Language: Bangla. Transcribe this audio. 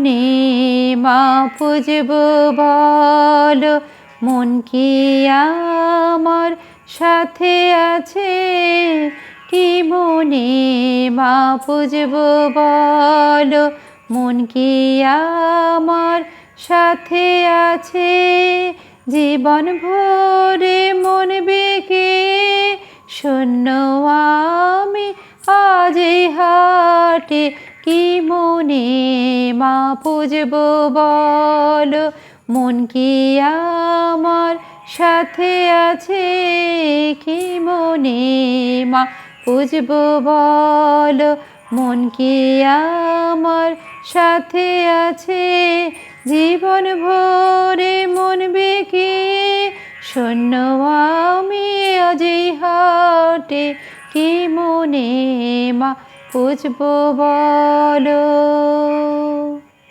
মনে মা পুজব বলো, মন কি আমার সাথে আছে? কি মনে মা পুজব বলো, মন কি আমার সাথে আছে? জীবন ভরে মন বেঁকে শূন্য আমি আজ এই হাটে। কি মনে মা পুজব বলো, মন কি আমার সাথে আছে? কি মনে মা পুজব বলো, মন কি আমার সাথে আছে? জীবন ভরে মন বেঁকে শূন্য আমি আজ এই হাটে। কি মনে মা পুজব বলো।